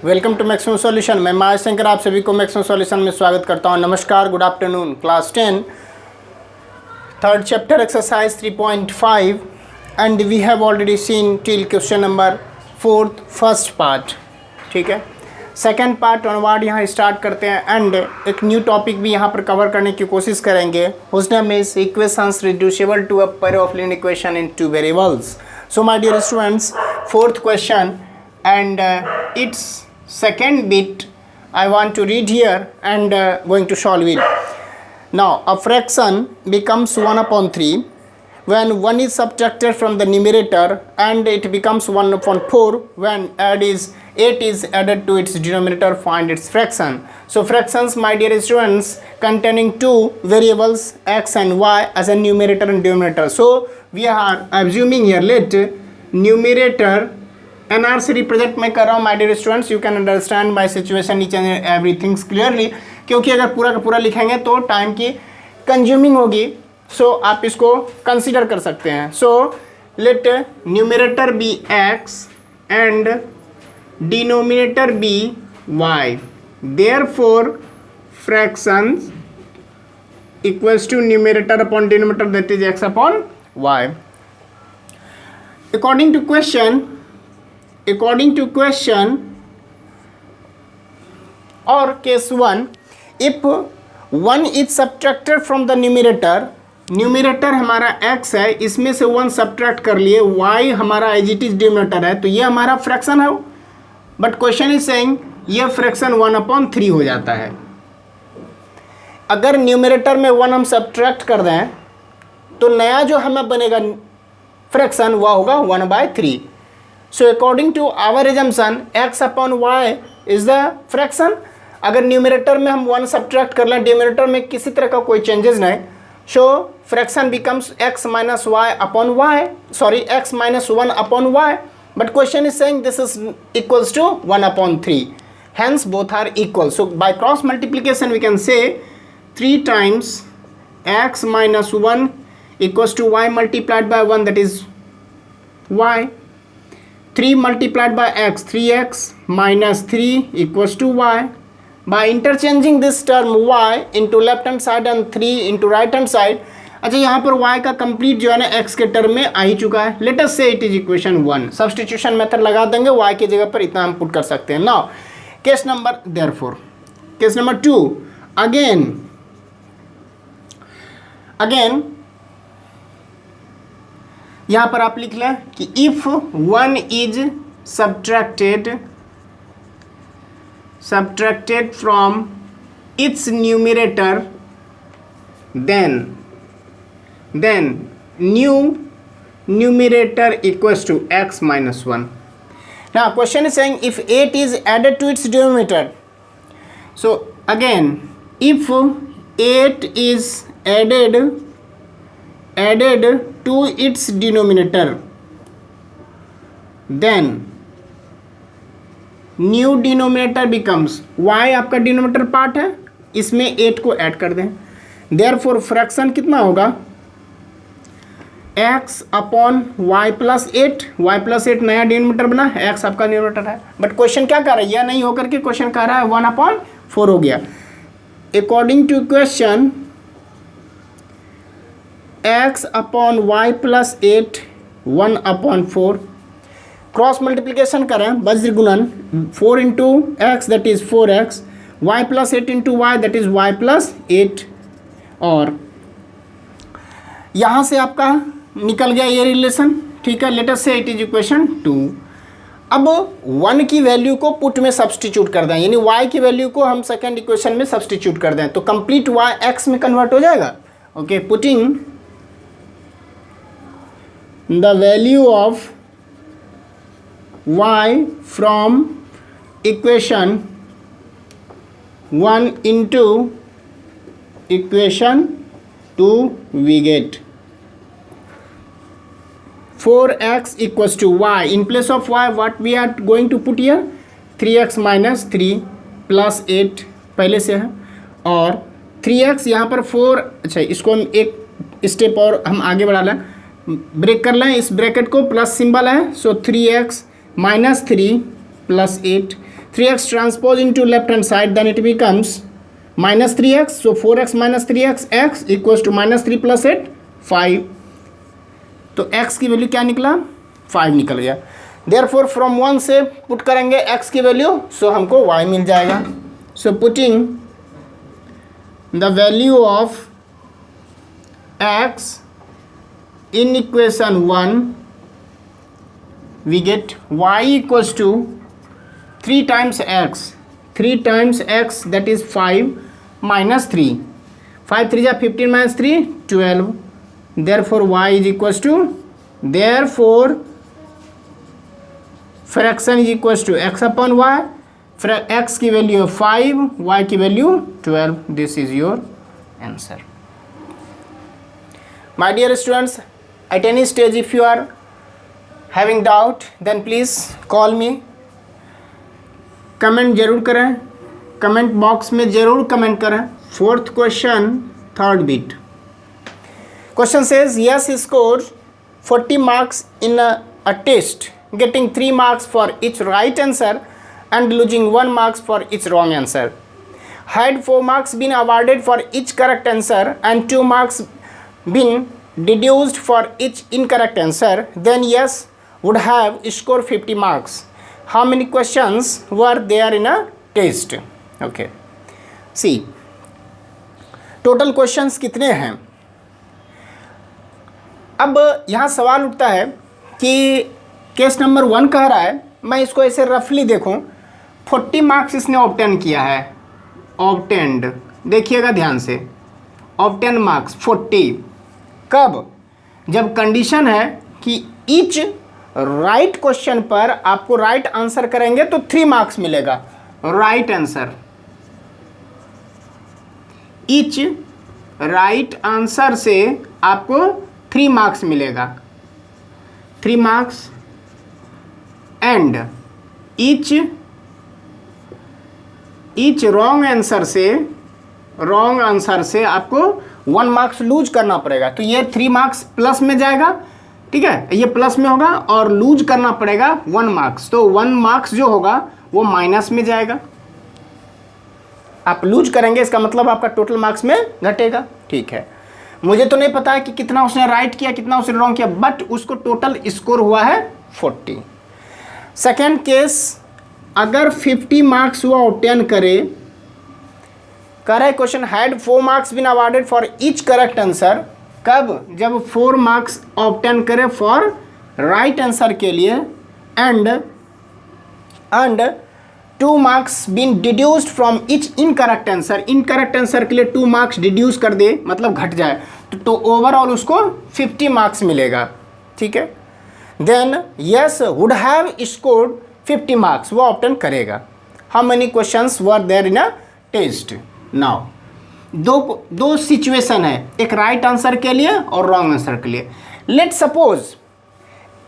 Welcome to maximum solution. मैं महाश शंकर आप सभी को मैक्सिमम सॉल्यूशन में स्वागत करता हूं। नमस्कार, good afternoon. Class 10 third chapter exercise 3.5 and we have already seen till question number 4 first part. ठीक है, सेकंड पार्ट ऑनवर्ड यहाँ स्टार्ट करते हैं एंड एक न्यू टॉपिक भी यहाँ पर कवर करने की कोशिश करेंगे। Whose name is equations reducible to a pair of linear equation in two variables. So my dear students, fourth question and its second bit I want to read here and going to solve it. Now a fraction becomes 1 upon 3 when 1 is subtracted from the numerator, and it becomes 1 upon 4 when 8 is added to its denominator. Find its fraction. So fractions, my dear students, containing two variables x and y as a numerator and denominator. So we are assuming here, let numerator NR से represent मैं कर रहा हूँ। My dear students, you can understand my situation each and everythings clearly, क्योंकि अगर पूरा का पूरा लिखेंगे तो टाइम की कंज्यूमिंग होगी। सो आप इसको कंसीडर कर सकते हैं। So let numerator be x and denominator be y, therefore fractions equals to numerator upon denominator that is x upon y। According to question or case 1, if 1 is subtracted from the numerator हमारा x है, इसमें से 1 subtract कर लिए, y हमारा as it is denominator है, तो ये हमारा फ्रैक्शन है। बट क्वेश्चन इज सेइंग ये फ्रैक्शन 1/3 हो जाता है। अगर न्यूमरेटर में 1 हम सब्ट्रैक्ट कर दें तो नया जो हमें बनेगा फ्रैक्शन वह होगा 1/3। So according to our assumption x upon y is the fraction। अगर न्यूमरेटर में हम 1 सब्ट्रैक्ट कर लें, डिनोमिनेटर में किसी तरह का कोई चेंजेस नहीं, so fraction becomes x minus y upon y, sorry x minus 1 upon y, but question is saying this is equals to 1/3, hence both are equal. So by cross multiplication we can say 3 times x minus 1 equals to y multiplied by 1, that is y. 3 multiplied by x, 3x minus 3 equals to y. By interchanging this term y into left hand side and 3 into right hand side, अच्छा यहाँ पर y का complete जो है ना x के term में आ ही चुका है। Late us say it is equation 1। Substitution method लगा देंगे, y की जगह पर इतना हम पुट कर सकते हैं। Now case number therefore case number 2, again यहाँ पर आप लिख लें कि if 1 is subtracted from its numerator, then new numerator equals to x minus 1। Now question is saying if 8 is added to its denominator, so again if 8 is added to its denominator, then new denominator becomes y, आपका denominator part है, इसमें 8 को add कर दें, therefore fraction कितना होगा x upon y plus 8, y plus 8 नया denominator बना, x आपका डिनोमिनेटर है। बट क्वेश्चन क्या कर रहा है, यह नहीं होकर के क्वेश्चन कह रहा है 1/4 हो गया। According to question x upon y plus 8 1/4, cross multiplication करें वज्र गुणन, 4 into x that is 4x, y plus 8 into y that is y plus 8, और यहाँ से आपका निकल गया ये रिलेशन। ठीक है, late us say it is equation 2। अब 1 की वैल्यू को पुट में सब्सटीट्यूट कर दें, यानी y की वैल्यू को हम सेकेंड इक्वेशन में सब्सटीट्यूट कर दें तो कंप्लीट y x में कन्वर्ट हो जाएगा। Okay, putting the value of y from equation 1 into equation 2, we get 4x equals to y. In place of y what we are going to put here, 3x minus 3 plus 8 पहले से है, और 3x यहाँ पर 4, अच्छा इसको हम एक स्टेप और हम आगे बढ़ा लें, ब्रेक कर लें इस ब्रैकेट को, प्लस सिंबल है, सो 3x minus 3 plus 8, 3x transpose into left hand side, then it becomes minus 3x. So 4x minus 3x x equals to minus 3 plus 8 5. तो x की वैल्यू क्या निकला 5 निकल गया. Therefore from 1 से पुट करेंगे x की वैल्यू, सो हमको y मिल जाएगा. So putting the value of x in equation 1, we get y equals to 3 times x. 3 times x, that is 5 minus 3. 5 3 is 15 minus 3 12. Therefore y is equals to, therefore fraction is equals to x upon y. x की value 5, y की value 12. This is your answer. My dear students, at any stage if you are having doubt, then please call me. Comment जरूर करें, comment box में जरूर comment करें. Fourth question, third bit. Question says yes score 40 marks in a test, getting 3 marks for each right answer and losing 1 marks for each wrong answer. Had 4 marks been awarded for each correct answer and 2 marks been deduced for each incorrect answer, then yes would have scored 50 marks. How many questions were there in a test? Okay, see, total questions कितने हैं. अब यहाँ सवाल उठता है कि case number 1 कह रहा है, मैं इसको ऐसे रफली देखूँ, 40 मार्क्स इसने ऑब्टेन किया है. ऑब्टेंड, देखिएगा ध्यान से, ऑब्टेन मार्क्स 40. कब? जब कंडीशन है कि ईच राइट क्वेश्चन पर आपको राइट आंसर करेंगे तो 3 मार्क्स मिलेगा. Right answer, each right answer से आपको 3 मार्क्स मिलेगा. 3 marks. And each wrong answer से आपको 1 मार्क्स लूज करना पड़ेगा. तो ये 3 मार्क्स प्लस में जाएगा, ठीक है, ये प्लस में होगा, और लूज करना पड़ेगा 1 मार्क्स. तो 1 मार्क्स जो होगा वो माइनस में जाएगा. आप लूज करेंगे, इसका मतलब आपका टोटल मार्क्स में घटेगा. ठीक है, मुझे तो नहीं पता है कि कितना उसने राइट किया, कितना उसने रॉन्ग किया, बट उसको टोटल स्कोर हुआ है 40. सेकेंड केस, अगर 50 मार्क्स वो ऑब्टेन करे, कह रहा है question had 4 marks been awarded for each correct answer. कब? जब 4 मार्क्स ऑब्टेन करे फॉर राइट आंसर के लिए, and 2 marks been deducted from each incorrect answer. Incorrect answer के लिए 2 मार्क्स डिड्यूस कर दे, मतलब घट जाए, तो ओवरऑल उसको 50 मार्क्स मिलेगा. ठीक है, then yes would have scored 50 marks, वो ऑब्टेन करेगा. How many questions were there in a test? Now दो सिचुएशन है, एक राइट आंसर के लिए और रॉन्ग आंसर के लिए. लेट सपोज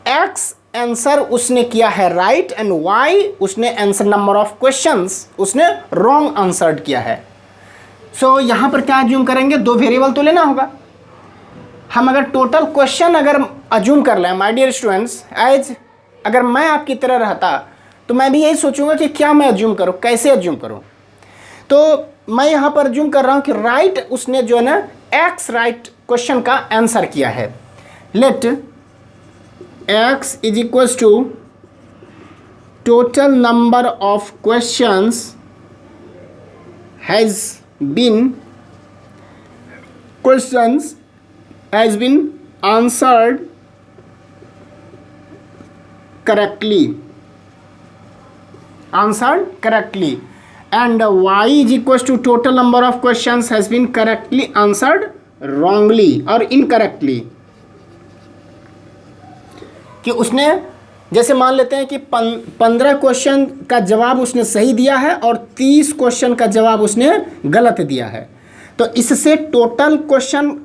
एक्स आंसर उसने किया है राइट एंड वाई उसने आंसर नंबर ऑफ क्वेश्चंस उसने रॉन्ग आंसर्ड किया है. सो यहाँ पर क्या अज्यूम करेंगे, 2 वेरिएबल तो लेना होगा. हम अगर टोटल क्वेश्चन अगर अज्यूम कर लें, माय डियर स्टूडेंट्स, एज अगर मैं आपकी तरह रहता तो मैं भी यही सोचूंगा कि क्या मैं अज्यूम करूँ, कैसे अज्यूम करूँ. तो मैं यहाँ पर अज्यूम कर रहा हूँ कि राइट उसने जो है ना एक्स राइट क्वेश्चन का आंसर किया है. Let x is equals to total number of questions has been answered correctly. And y is equals to total number of questions has been correctly answered wrongly or incorrectly. कि उसने, जैसे मान लेते हैं कि 15 क्वेश्चन का जवाब उसने सही दिया है और 30 क्वेश्चन का जवाब उसने गलत दिया है. तो इससे टोटल क्वेश्चन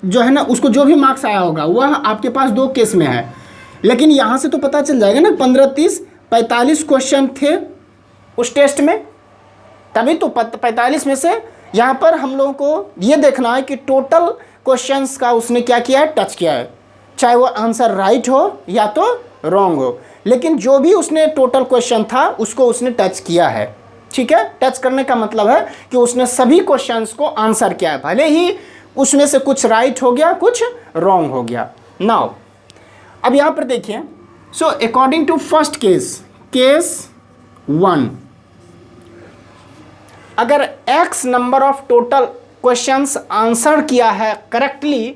जो है ना, उसको जो भी मार्क्स आया होगा वह आपके पास 2 केस में है. लेकिन यहाँ से तो पता चल जाएगा ना, 15 30 45 क्वेश्चन थे उस टेस्ट में, तभी तो 45 में से यहाँ पर हम लोगों को ये देखना है कि टोटल क्वेश्चंस का उसने क्या किया है, टच किया है, चाहे वो आंसर राइट हो या तो रॉन्ग हो, लेकिन जो भी उसने टोटल क्वेश्चन था उसको उसने टच किया है। ठीक है, टच करने का मतलब है कि उसने सभी क्वेश्चंस को आंसर किया है, भले ही उसमें से कुछ राइट हो गया कुछ रॉन्ग हो गया। नाउ अब यहां पर देखिए, so according to first case 1, अगर x number of total questions answer किया है करेक्टली,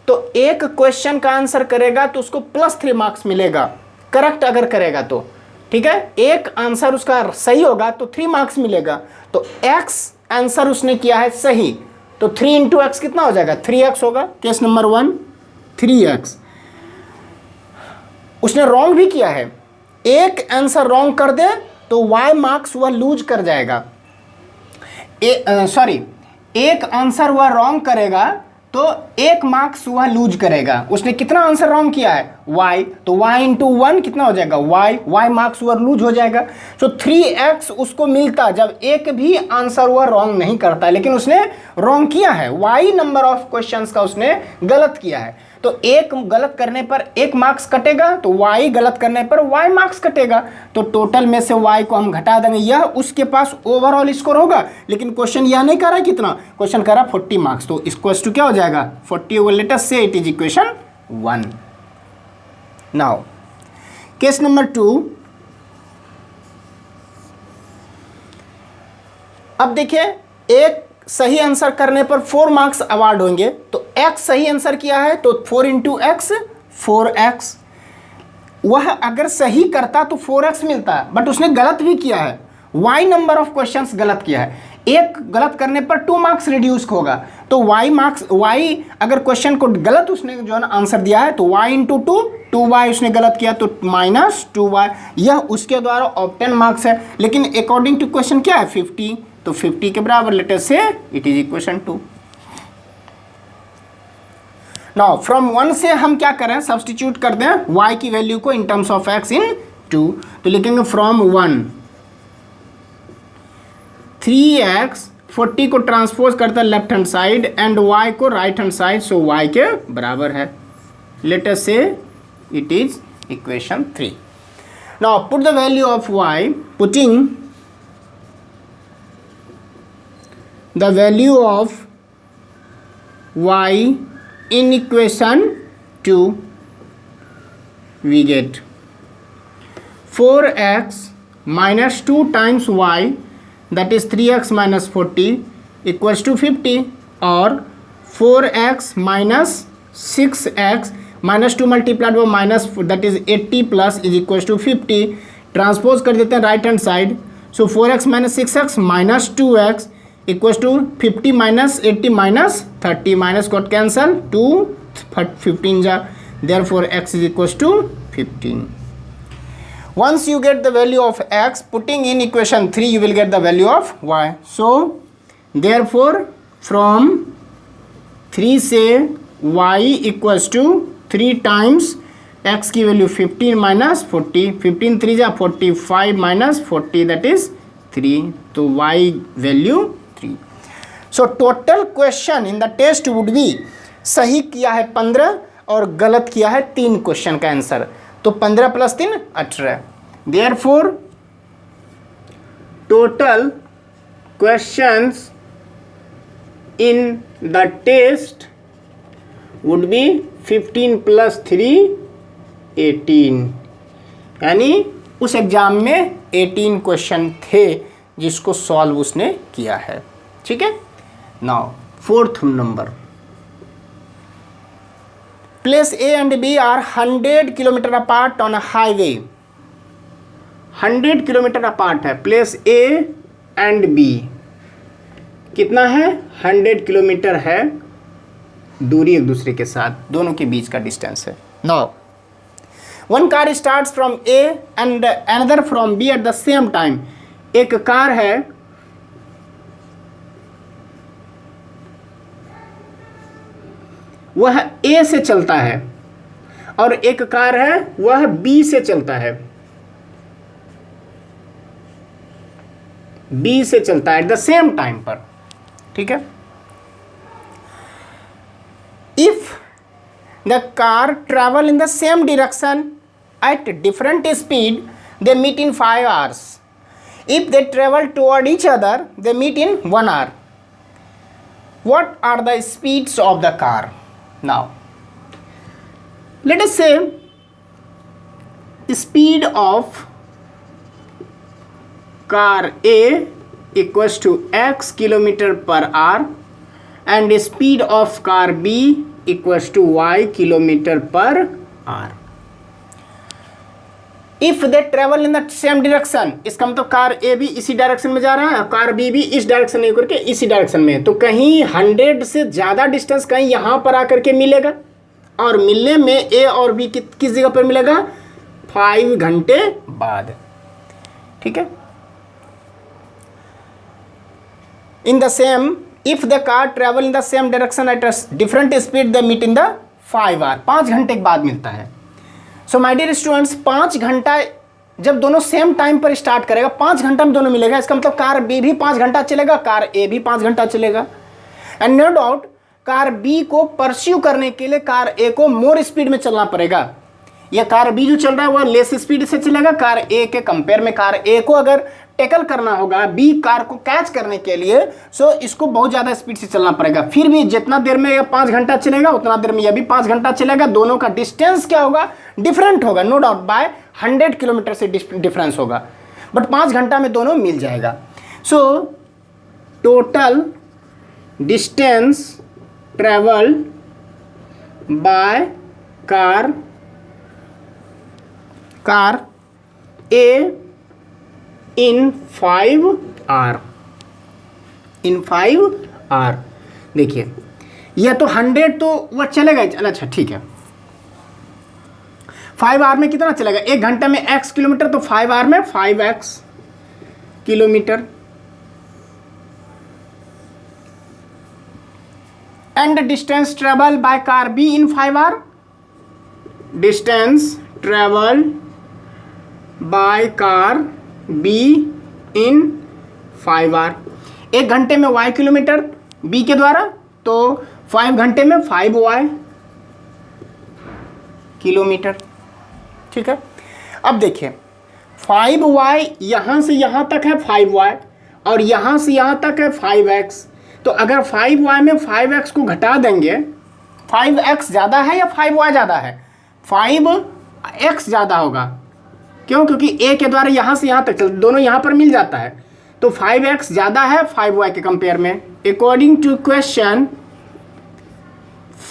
तो एक क्वेश्चन का आंसर करेगा तो उसको +3 मार्क्स मिलेगा, करेक्ट अगर करेगा तो। ठीक है, एक आंसर उसका सही होगा तो 3 मार्क्स मिलेगा। तो x आंसर उसने किया है सही, तो 3 × x कितना हो जाएगा, 3x होगा। Case number 1 3x। उसने रॉन्ग भी किया है, एक आंसर रॉन्ग कर दे तो y मार्क्स वह लूज कर जाएगा। एक आंसर वह रॉन्ग करेगा तो 1 मार्क्स वह लूज करेगा। उसने कितना आंसर रॉन्ग किया है, y, तो y × 1 कितना हो जाएगा, y मार्क्स वह लूज हो जाएगा। तो 3x उसको मिलता जब एक भी आंसर वह रॉन्ग नहीं करता, लेकिन उसने रॉन्ग किया है, y नंबर ऑफ क्वेश्चंस का उसने गलत किया है। तो एक गलत करने पर 1 मार्क्स कटेगा, तो y गलत करने पर y मार्क्स कटेगा। तो टोटल में से y को हम घटा देंगे, यह उसके पास ओवरऑल स्कोर होगा। लेकिन क्वेश्चन यह नहीं कर रहा है कितना, क्वेश्चन कर रहा है 40 मार्क्स, तो इसको टू क्या हो जाएगा 40 over, late us say it is equation 1। Now case number 2, अब देखिए एक सही आंसर करने पर 4 मार्क्स अवार्ड होंगे। तो x सही आंसर किया है तो 4 × x 4x, वह अगर सही करता तो 4x मिलता है, बट उसने गलत भी किया है, y नंबर ऑफ क्वेश्चंस गलत किया है। एक गलत करने पर 2 मार्क्स रिड्यूस होगा, तो y अगर क्वेश्चन को गलत उसने जो है ना आंसर दिया है तो y × 2 2y उसने गलत किया तो -2y, यह उसके द्वारा ऑब्टेन मार्क्स है। लेकिन अकॉर्डिंग टू क्वेश्चन क्या है 50, तो 50 के बराबर लेटर से it is equation 2। Now from 1 से हम क्या करें, सब्सटीट्यूट कर दें y की वैल्यू को इन टर्म्स ऑफ x इन 2, तो लिखेंगे फ्रॉम 1 3x, 40 को ट्रांसपोज करता है left hand side and y को राइट हैंड साइड, सो y के बराबर है, लेटर से it is equation 3। Now put the value of y, putting the value of y in equation 2, we get 4x minus 2 times y, that is 3x minus 40 equals to 50, और 4x minus 6x minus 2 multiplied by minus, that is 80 plus is equals to 50, transpose कर देते हैं right hand side, so 4x minus 6x minus 2x equals to 50 minus 80 minus 30, minus got cancel, 2 15 ja, therefore x is equals to 15. Once you get the value of x, putting in equation 3 you will get the value of y. So therefore from 3 से y equals to 3 times x की value 15 minus 40, 15 3 जा 45 minus 40, that is 3, तो y value 3। So total question in the test would be, सही किया है 15 और गलत किया है 3 क्वेश्चन का आंसर, तो 15 + 3 18। Therefore total questions in the test would be 15 + 3 18, यानी उस एग्जाम में 18 क्वेश्चन थे जिसको सॉल्व उसने किया है। ठीक है, now 4th number, place A and B are 100 kilometre apart on a highway. 100 kilometre apart है, प्लेस A and B कितना है 100 किलोमीटर है दूरी एक दूसरे के साथ, दोनों के बीच का डिस्टेंस है। Now one car starts from A and another from B at the same time. एक कार है वह A से चलता है और एक कार है वह B से चलता है, B से चलता है एट द सेम टाइम पर। ठीक है, if the car travel in the same direction at different speed, they meet in 5 hours. If they travel toward each other, they meet in 1 hour. What are the speeds of the car? Now, let us say speed of car A equals to x kilometer per hour and speed of car B equals to y kilometer per hour. If they travel in the same direction, इसका मतलब car A भी इसी direction में जा रहा है, car B भी इस डायरेक्शन में करके इसी डायरेक्शन में है, तो कहीं 100 से ज़्यादा डिस्टेंस कहीं यहाँ पर आकर के मिलेगा और मिलने में A और B किस जगह पर मिलेगा? 5 घंटे बाद। ठीक है। In the same, if the car travel in the same direction at a different speed, they meet in the 5 hour. 5 घंटे के बाद मिलता है। सो माय डियर स्टूडेंट्स, 5 घंटा जब दोनों सेम टाइम पर स्टार्ट करेगा, 5 घंटा में दोनों मिलेगा, इसका मतलब कार बी भी 5 घंटा चलेगा, कार ए भी 5 घंटा चलेगा। And no doubt car B को परस्यू करने के लिए कार ए को मोर स्पीड में चलना पड़ेगा। यह कार बी जो चल रहा है वह लेस स्पीड से चलेगा कार ए के कंपेयर में। कार ए को अगर टैकल करना होगा बी कार को कैच करने के लिए, सो इसको बहुत ज़्यादा स्पीड से चलना पड़ेगा। फिर भी जितना देर में यह 5 घंटा चलेगा उतना देर में यह भी 5 घंटा चलेगा। दोनों का डिस्टेंस क्या होगा? डिफरेंट होगा, नो डाउट बाय 100 किलोमीटर से डिफरेंस होगा, बट 5 घंटा में दोनों मिल जाएगा। So total distance travel by car A in 5 hour, in 5 hour. देखिए यह तो 100 तो वह चलेगा, अच्छा ठीक है। 5 आवर में कितना चलेगा? 1 घंटे में x किलोमीटर, तो 5 आवर में 5x kilometre. And distance travel by car B in 5 hour, distance travel by car B in 5 hour. 1 घंटे में y किलोमीटर b के द्वारा, तो 5 घंटे में 5y किलोमीटर। ठीक है। अब देखिए 5y यहाँ से यहाँ तक है 5y और यहाँ से यहाँ तक है 5x, तो अगर 5y में 5x को घटा देंगे, 5x ज़्यादा है या 5y ज़्यादा है? 5x ज़्यादा होगा। क्यों? क्योंकि a के द्वारा यहाँ से यहाँ तक दोनों यहाँ पर मिल जाता है, तो 5x ज़्यादा है 5y के कंपेयर में। According to question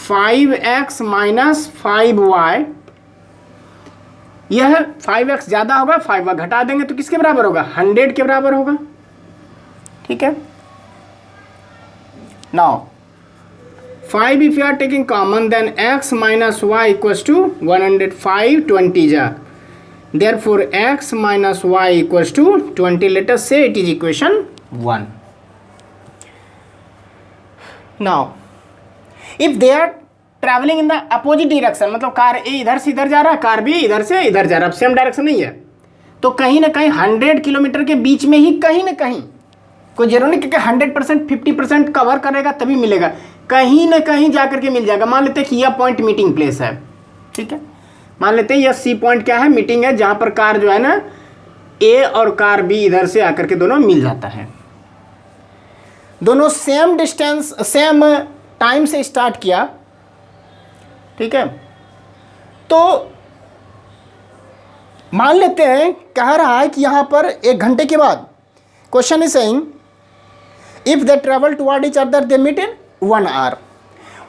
5x minus 5y, यह 5x ज़्यादा होगा, 5y घटा देंगे तो किसके बराबर होगा? 100 के बराबर होगा। ठीक है। Now 5 if you are taking common, then x minus y equals to 105 20 जा, therefore x minus y equals to 20. Let us say it is equation 1. Now if they are traveling in the opposite direction, मतलब car ए इधर से इधर जा रहा है, car B इधर से इधर जा रहा है, अब सेम डायरेक्शन नहीं है, तो कहीं ना कहीं 100 किलोमीटर के बीच में ही कहीं ना कहीं, कोई जरूरी नहीं कि 100% 50% कवर करेगा तभी मिलेगा, कहीं ना कहीं जाकर के मिल जाएगा। मान लेते हैं कि यह पॉइंट मीटिंग प्लेस है। ठीक है। मान लेते हैं यह सी पॉइंट क्या है? मीटिंग है, जहाँ पर कार जो है ना ए और कार बी इधर से आकर के दोनों मिल जाता है। दोनों सेम डिस्टेंस सेम टाइम से स्टार्ट किया। ठीक है। तो मान लेते हैं कह रहा है कि यहाँ पर 1 घंटे के बाद, question is saying if they travel toward each other they meet in 1 hour.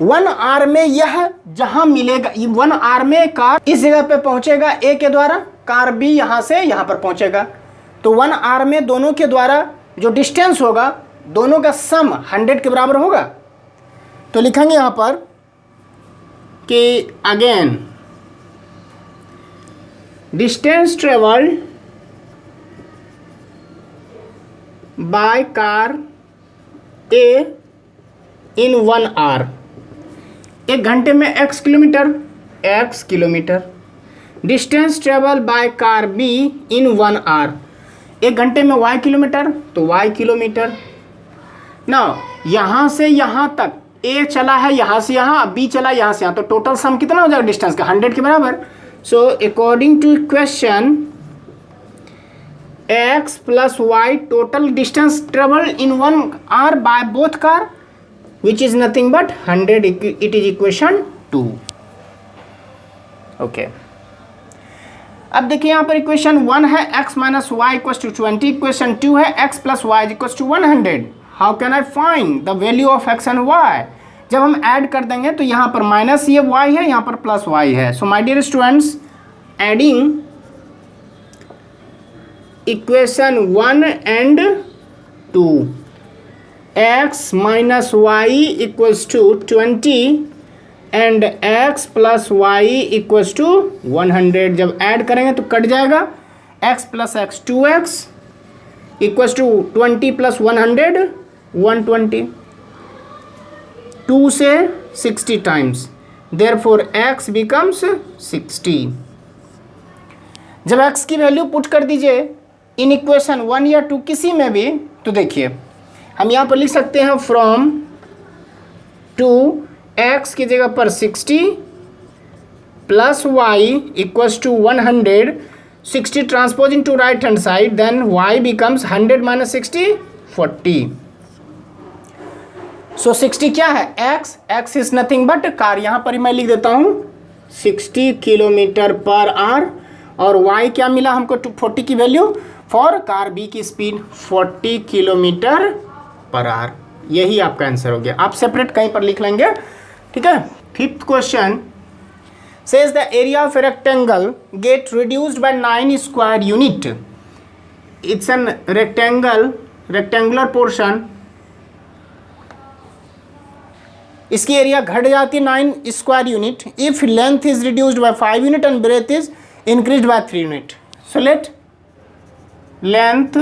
1 hour में यह जहां मिलेगा, 1 आवर में कार इस जगह पे पहुंचेगा ए के द्वारा, कार बी यहां से यहां पर पहुंचेगा, तो 1 आवर में दोनों के द्वारा जो डिस्टेंस होगा दोनों का सम 100 के बराबर होगा। तो लिखेंगे यहां पर कि again distance travelled by car A in 1 hour, 1 घंटे में x kilometre, distance travel by car B in 1 hour, 1 घंटे में y किलोमीटर, तो y किलोमीटर। ना यहाँ से यहाँ तक a चला है यहाँ से यहाँ, b चला यहाँ से यहाँ, तो टोटल सम कितना हो जाएगा डिस्टेंस का? 100 के बराबर। So according to equation, x plus y total distance traveled in 1 hour by both car, which is nothing but 100. It is equation 2. Okay. अब देखिए यहाँ पर इक्वेशन 1 है x minus y equal to 20, equation 2 है x plus y equal to 100. How can I find the value of x and y? जब हम add कर देंगे तो यहाँ पर माइनस ये y है, यहाँ पर प्लस y है. So my dear students, adding equation 1 and 2, x minus y equals to 20 and x plus y equals to 100. जब ऐड करेंगे तो कट जाएगा. x plus x 2x equals to 20 प्लस 100 120. 2 से 60 टाइम्स, देयरफॉर x बिकम्स 60. जब x की वैल्यू पुट कर दीजिए इन इक्वेशन 1 या 2 किसी में भी, तो देखिए हम यहाँ पर लिख सकते हैं फ्रॉम 2 x की जगह पर 60 plus y equals to 100. 60 transposing to right hand side, then y becomes 100 minus 60 40. So 60 क्या है? x is nothing but car. यहाँ पर मैं लिख देता हूँ 60 किलोमीटर पर आवर. और y क्या मिला हमको? 240 की वैल्यू फॉर कार बी की स्पीड 40 किलोमीटर पर आवर. यही आपका आंसर हो गया. आप सेपरेट कहीं पर लिख लेंगे, ठीक है. Fifth question says the area of a rectangle get reduced by 9 square unit. It's an rectangular portion. इसकी एरिया घट जाती है 9 square unit if length is reduced by 5 unit and breadth is increased by 3 unit. So let length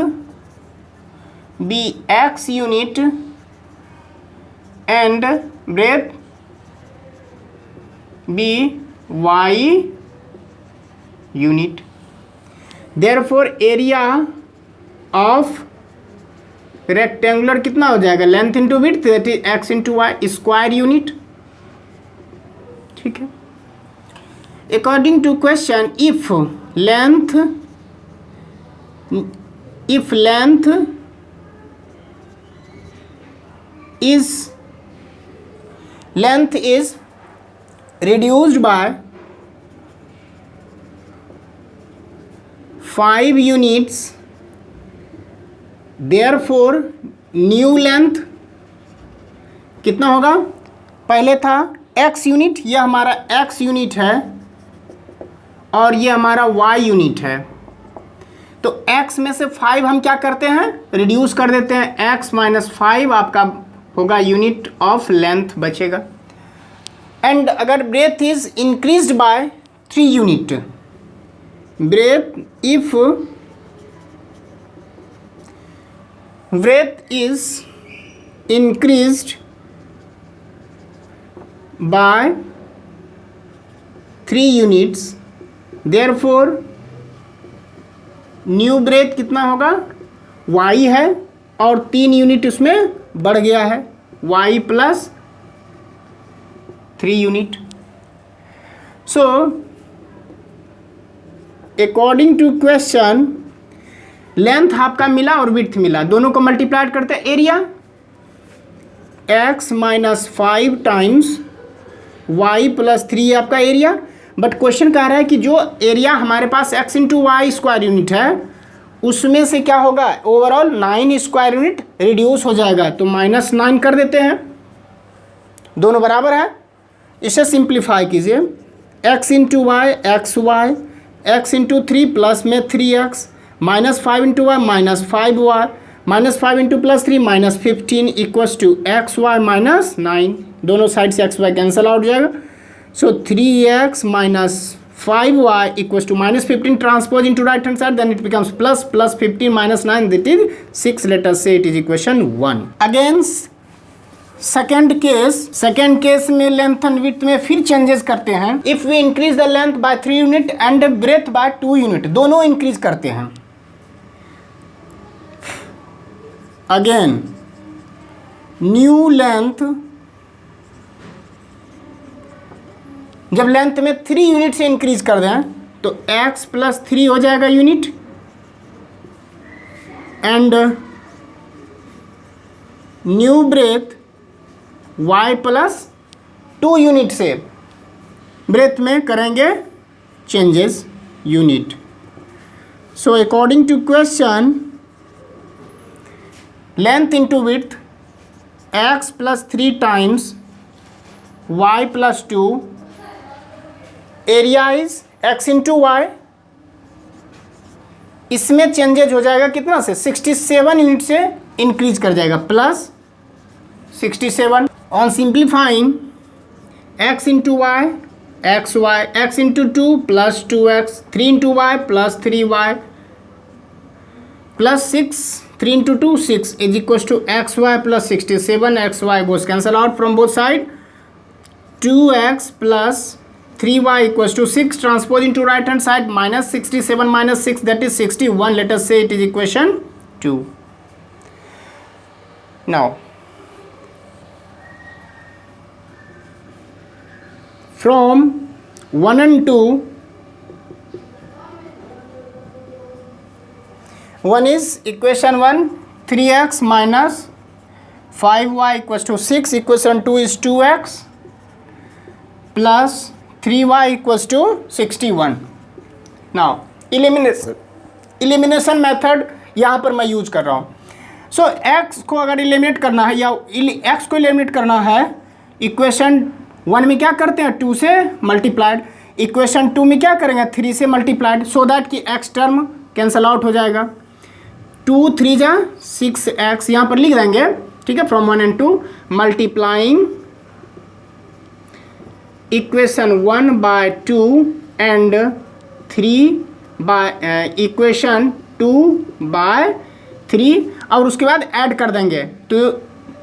be x unit and breadth be y unit. Therefore area of rectangular कितना हो जाएगा? Length into width, that is x into y square unit. ठीक है. According to question, if length is reduced by 5 units, therefore new length कितना होगा? पहले था x unit, ये हमारा x यूनिट है और ये हमारा y यूनिट है. तो x में से 5 हम क्या करते हैं? रिड्यूस कर देते हैं. x माइनस 5 आपका होगा यूनिट ऑफ लेंथ बचेगा. एंड अगर breadth is increased by 3 unit, if breadth is increased by 3 units, therefore new breadth कितना होगा? y है और 3 यूनिट उसमें बढ़ गया है, y plus 3 unit. So according to question, length आपका मिला और विड्थ मिला, दोनों को मल्टीप्लाइड करते हैं. Area x minus 5 times y plus 3 आपका एरिया. बट क्वेश्चन कह रहा है कि जो एरिया हमारे पास x into y square unit है उसमें से क्या होगा? ओवरऑल 9 स्क्वायर यूनिट रिड्यूस हो जाएगा. तो माइनस 9 कर देते हैं, दोनों बराबर है. इसे सिंप्लीफाई कीजिए. x into y x y, x into 3 plus में 3x, minus 5 into y minus 5y, minus 5 into plus 3 minus 15 equals to x y minus 9. दोनों साइड से एक्स वाई कैंसिल आउट हो जाएगा. So 3x minus 5y equals to minus 15 transpose into right hand side, then it becomes plus 15 minus 9, that is 6. Let us say it is equation 1. Again second case में length and width में फिर changes करते हैं. If we increase the length by 3 unit and breadth by 2 unit, दोनों increase करते हैं. Again new length जब length में 3 यूनिट से इंक्रीज कर दें तो x प्लस 3 हो जाएगा unit, and new breadth y plus 2 unit से ब्रेथ में करेंगे changes unit. So according to question, length into width x plus 3 times y plus 2, area is x into y. इसमें चेंजेज हो जाएगा कितना से 67 यूनिट से इंक्रीज कर जाएगा, plus 67. On simplifying x into y x y, x into 2 plus 2x, 3 into y plus 3y plus 6, 3 into 2 6 is equals to xy plus 67. xy goes cancel out from both side. 2x plus 3y equals to 6 transpose into right hand side, minus 67 minus 6, that is 61. Let us say it is equation 2. Now from 1 and 2, one is equation 1 3x minus 5y equals to 6. Equation 2 is 2x plus 3y equals to 61. Now elimination method यहाँ पर मैं use कर रहा हूँ. सो x को अगर eliminate करना है या x को एलिमिनेट करना है, इक्वेशन 1 में क्या करते हैं 2 से मल्टीप्लाइड, इक्वेशन 2 में क्या करेंगे 3 से मल्टीप्लाइड, सो दैट कि x टर्म कैंसल आउट हो जाएगा. 2 3 जा 6x यहाँ पर लिख देंगे, ठीक है. From 1 and 2 multiplying equation 1 by 2 and 3 by equation 2 by 3, और उसके बाद ऐड कर देंगे तो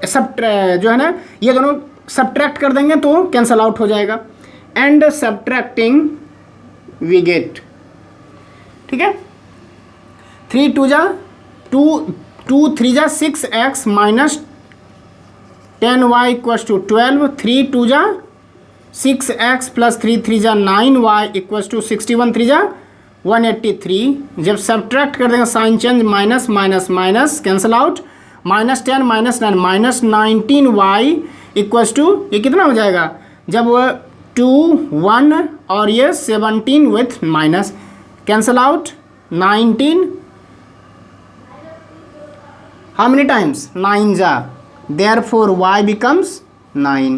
सब जो है ना ये दोनों सब्ट्रैक्ट कर देंगे तो कैंसल आउट हो जाएगा. एंड सब्ट्रैक्टिंग वी गेट, ठीक है. 3 2 जा 2 3 जा 6x minus 10y equals to 12. 3 2 जा 6x प्लस 3 3 जा 9y इक्वल्स टू 61. 3 जा 183. जब सब्ट्रैक्ट कर देंगे sign change, minus minus minus cancel out, minus 10 minus 9 minus 19y equals to ये कितना हो जाएगा जब 2 1 और ये 17 with minus cancel out 19. How many times 9 जा, therefore y becomes 9.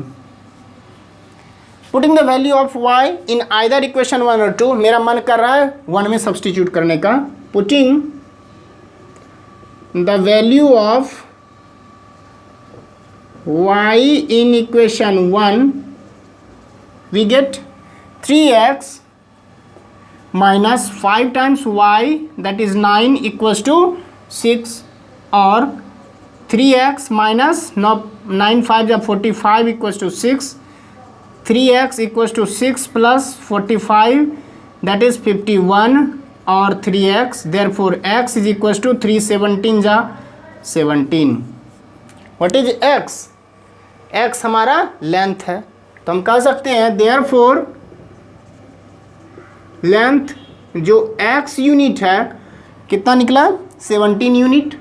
Putting the value of y in either equation 1 or 2. मेरा मन कर रहा है 1 में सब्सटीट्यूट करने का. Putting the value of y in equation 1, we get 3x minus 5 times y, that is 9 equals to 6, और 3x माइनस 9 5 जब 45 equals to 6. 3x equals to 6 plus 45, that is 51, और 3x, therefore x is equals to 3 17 जा 17. What is x? x हमारा length है, तो हम कह सकते हैं देयरफॉर लेंथ जो x यूनिट है कितना निकला 17 यूनिट,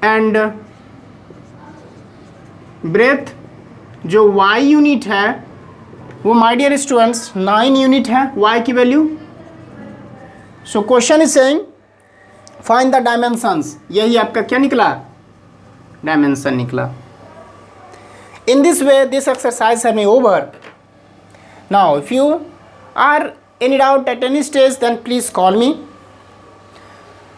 एंड ब्रेथ जो y यूनिट है वो माय डियर स्टूडेंट्स 9 यूनिट है y की value. So question is saying find the dimensions. यही आपका क्या निकला डायमेंशन निकला. In this way this exercise है over. Now if you are any doubt at any stage then please call me.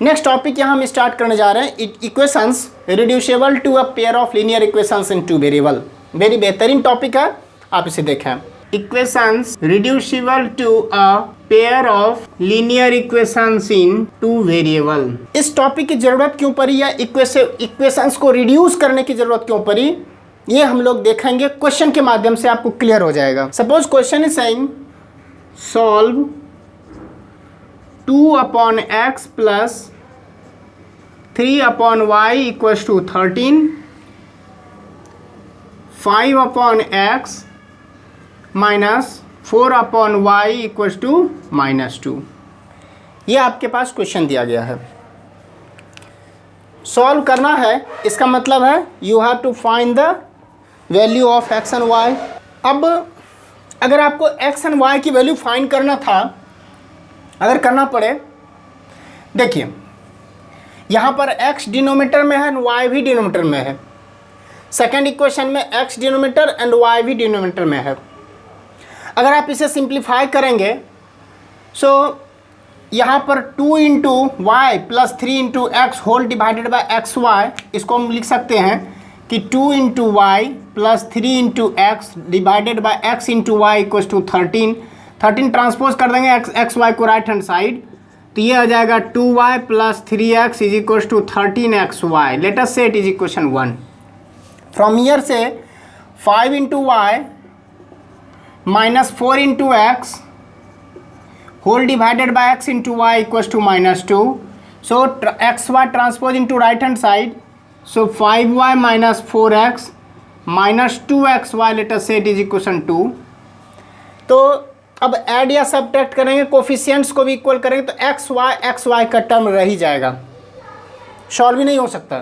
Next topic यहाँ हम start करने जा रहे हैं equations reducible to a pair of linear equations in 2 variable. Very बेहतरीन topic है, आप इसे देखें. Equations reducible to a pair of linear equations in 2 variable. इस टॉपिक की जरूरत क्यों पड़ी या इक्वेशंस को रिड्यूस करने की जरूरत क्यों पड़ी, ये हम लोग देखेंगे. क्वेश्चन के माध्यम से आपको क्लियर हो जाएगा. Suppose question is saying solve 2 upon x plus 3 upon y equals to 13, 5 upon x minus 4/y equals to -2। ये आपके पास क्वेश्चन दिया गया है, सॉल्व करना है। इसका मतलब है you have to find the value of x and y। अब अगर आपको x एंड y की वैल्यू फाइंड करना था, अगर करना पड़े, देखिए यहाँ पर x डिनोमीटर में है एंड y भी डिनोमीटर में है। सेकेंड इक्वेशन में x डिनोमीटर एंड y भी डिनोमीटर में है। अगर आप इसे सिंप्लीफाई करेंगे सो यहाँ पर 2 into y plus 3 into x whole divided by x y, इसको हम लिख सकते हैं कि 2 into y plus 3 into x divided by x into y equals to 13। 13 transpose कर देंगे एक्स वाई को राइट हैंड साइड, तो ये आ जाएगा 2y plus 3x is equals to 13xy। Let us say it is equation 1। From here say 5 into y minus 4 into x whole divided by x into y equals to -2. So xy transpose into right hand side. So 5y minus 4x minus 2xy, let us say it is equation 2. तो अब add या subtract करेंगे, coefficients को भी equal करेंगे तो x y का term रह ही जाएगा, सॉल्व भी नहीं हो सकता।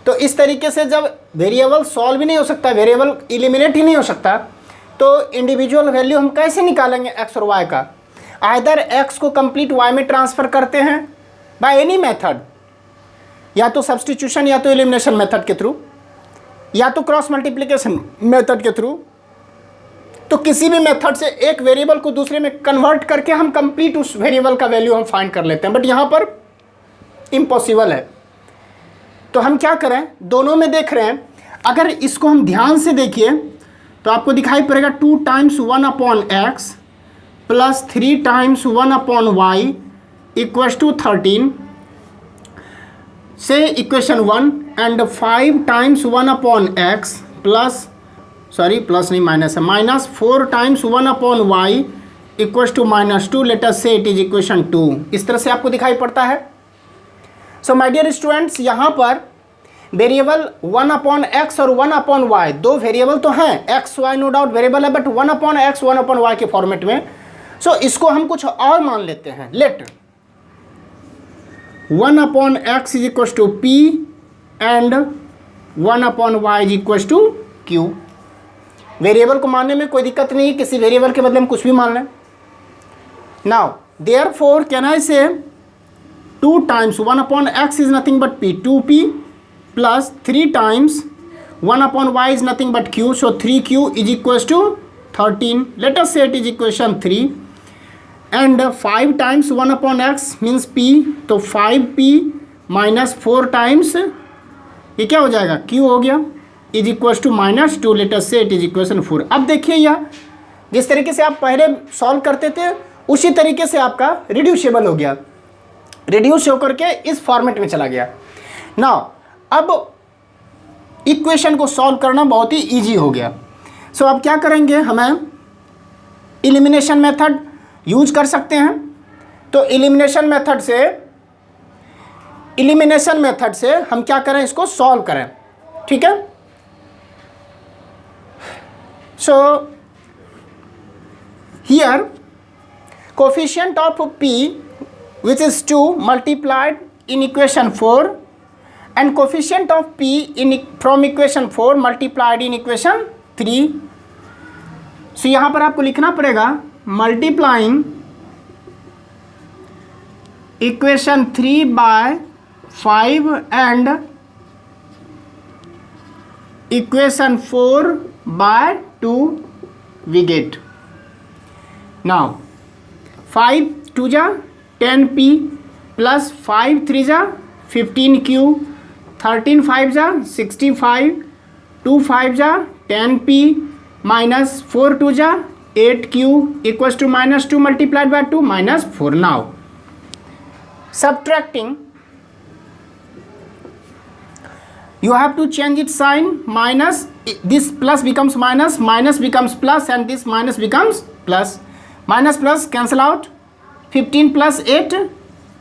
तो इस तरीके से जब वेरिएबल सॉल्व भी नहीं हो सकता, वेरिएबल इलिमिनेट ही नहीं हो सकता, तो इंडिविजुअल वैल्यू हम कैसे निकालेंगे x और y का? आइदर x को कंप्लीट y में ट्रांसफ़र करते हैं बाय एनी मेथड, या तो सब्स्टिट्यूशन या तो एलिमिनेशन मेथड के थ्रू या तो क्रॉस मल्टीप्लिकेशन मेथड के थ्रू। तो किसी भी मेथड से एक वेरिएबल को दूसरे में कन्वर्ट करके हम कंप्लीट उस वेरिएबल का वैल्यू हम फाइंड कर लेते हैं, बट यहाँ पर इम्पॉसिबल है। तो हम क्या करें, दोनों में देख रहे हैं। अगर इसको हम ध्यान से देखिए तो आपको दिखाई पड़ेगा 2 times 1/x plus 3 times 1/y equals to 13 से equation 1, and 5 times 1/x plus plus नहीं माइनस है, minus 4 times 1/y equals to -2। Let us say it is equation 2। इस तरह से आपको दिखाई पड़ता है। सो माय डियर स्टूडेंट्स, यहाँ पर वेरिएबल 1/x और 1/y दो वेरिएबल तो हैं, x y no doubt variable है, बट 1/x 1/y के फॉर्मेट में। सो इसको हम कुछ और मान लेते हैं। Let 1/x is equals to p and 1/y is equals to q। Variable को मानने में कोई दिक्कत नहीं है, किसी वेरिएबल के बदले हम कुछ भी मान लें। नाउ देयरफॉर कैन आई से 2 times 1/x is nothing but p, 2p plus 3 times 1/y is nothing but q, so 3q is equals to 13. Let us say it is equation 3, and 5 times 1/x means p, तो 5p minus 4 times ये क्या हो जाएगा, q हो गया, is equals to -2. Let us say it is equation 4. अब देखिए यह जिस तरीके से आप पहले सॉल्व करते थे उसी तरीके से आपका रिड्यूसेबल हो गया, रिड्यूस होकर के इस फॉर्मेट में चला गया। नाउ अब इक्वेशन को सॉल्व करना बहुत ही इजी हो गया। सो अब क्या करेंगे, हमें एलिमिनेशन मेथड यूज कर सकते हैं। तो एलिमिनेशन मेथड से हम क्या करें, इसको सॉल्व करें, ठीक है। So here coefficient of p which is 2 multiplied in equation 4 and coefficient of p from equation 4 multiplied in equation 3. So यहाँ पर आपको लिखना पड़ेगा multiplying equation 3 by 5 and equation 4 by 2 we get. Now 5 2 जा 10p plus 5 3 जा 15q, 13 5 जा 65, 2 5 जा 10p minus 4 2 जा 8q equals to -2 multiplied by 2 -4. Now subtracting, you have to change its sign. Minus, this plus becomes minus, minus becomes plus, and this minus becomes plus. Minus plus cancel out. 15 plus 8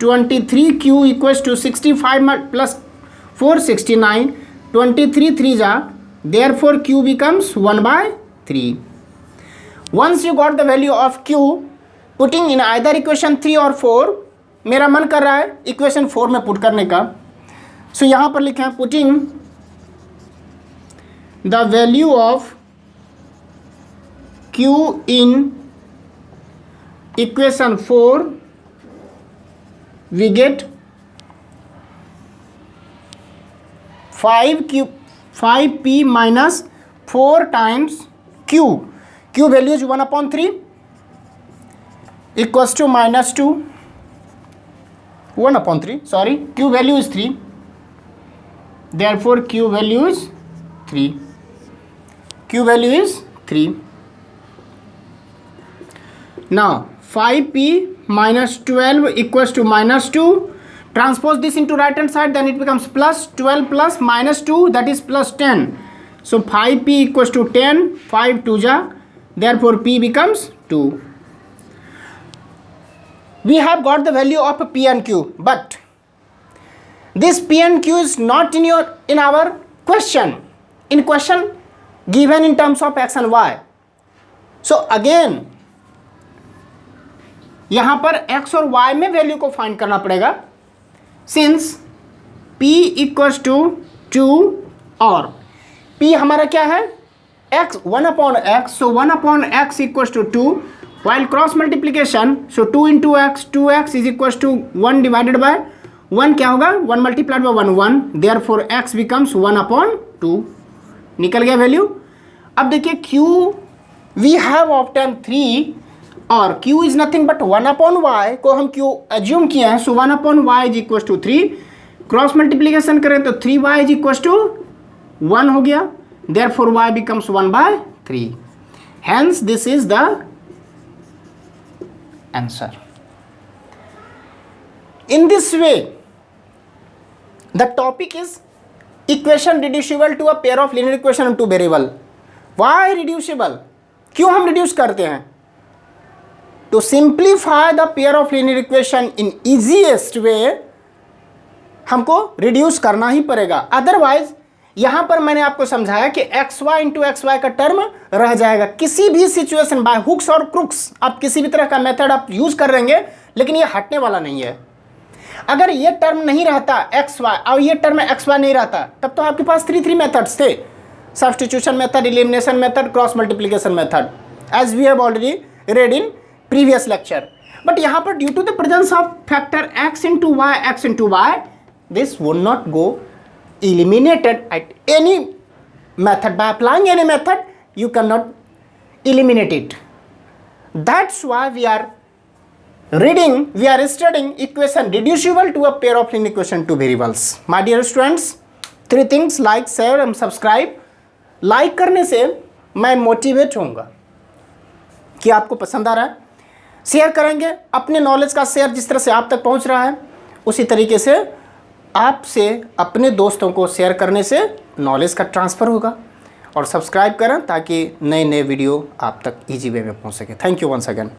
23q equals to 65 plus 4 69, 23 3 जा, therefore q becomes 1/3. Once you got the value of q, putting in either equation 3 और 4, मेरा मन कर रहा है equation 4 में put करने का, सो यहाँ पर लिखे हैं putting the value of q in equation 4, we get 5p minus 4 times q. q value is 1/3 equals to minus 2. 1/3, sorry, q value is 3. Therefore, q value is 3. q value is 3. Now, 5p minus 12 equals to minus 2. Transpose this into right hand side, then it becomes plus 12 plus minus 2, that is plus 10. So 5p equals to 10, 5 2 ja, therefore p becomes 2. We have got the value of p and q, but this p and q is not in our question. In question given in terms of x and y. So again यहाँ पर x और y में value को find करना पड़ेगा, since p equals to 2 और p हमारा क्या है x 1/x, so 1/x equals to 2, while cross multiplication, so 2 into x 2x is equals to 1 divided by 1 क्या होगा 1 multiplied by 1 1, therefore x becomes 1/2, निकल गया वैल्यू। अब देखिए q वी हैव ऑब्टेन 3 और q is nothing but 1/y को हम q assume किए हैं, so 1/y is equal to 3, cross multiplication करें तो 3y इज इक्वल टू 1 हो गया, therefore y becomes 1/3, hence this is the answer. In this way the topic is equation reducible to a pair of linear equation on two variable. Why reducible, क्यों हम reduce करते हैं? To simplify the pair of linear equation in easiest way, हमको reduce करना ही पड़ेगा, otherwise यहाँ पर मैंने आपको समझाया कि x y into x y का टर्म रह जाएगा। किसी भी सिचुएशन बाय हुक्स और क्रुक्स आप किसी भी तरह का मेथड आप यूज कर रहेंगे, लेकिन ये हटने वाला नहीं है। अगर ये टर्म नहीं रहता एक्स वाई और ये टर्म एक्स वाई नहीं रहता, तब तो आपके पास 3 मेथड्स थे, substitution method, elimination method, cross multiplication method, as we have already read in previous lecture. But यहाँ पर due to the presence of factor x into y, this would not go eliminated at any method. By applying any method, you cannot eliminate it. That's why we are studying equation reducible to a pair of linear equation to variables. My dear students, 3 things: like, share and subscribe. Like करने से मैं motivate होऊंगा कि आपको पसंद आ रहा है। Share करेंगे, अपने नॉलेज का शेयर जिस तरह से आप तक पहुंच रहा है, उसी तरीके से आपसे अपने दोस्तों को शेयर करने से नॉलेज का ट्रांसफ़र होगा। और सब्सक्राइब करें ताकि नए नए वीडियो आप तक इजी वे में पहुंच सके। Thank you once again.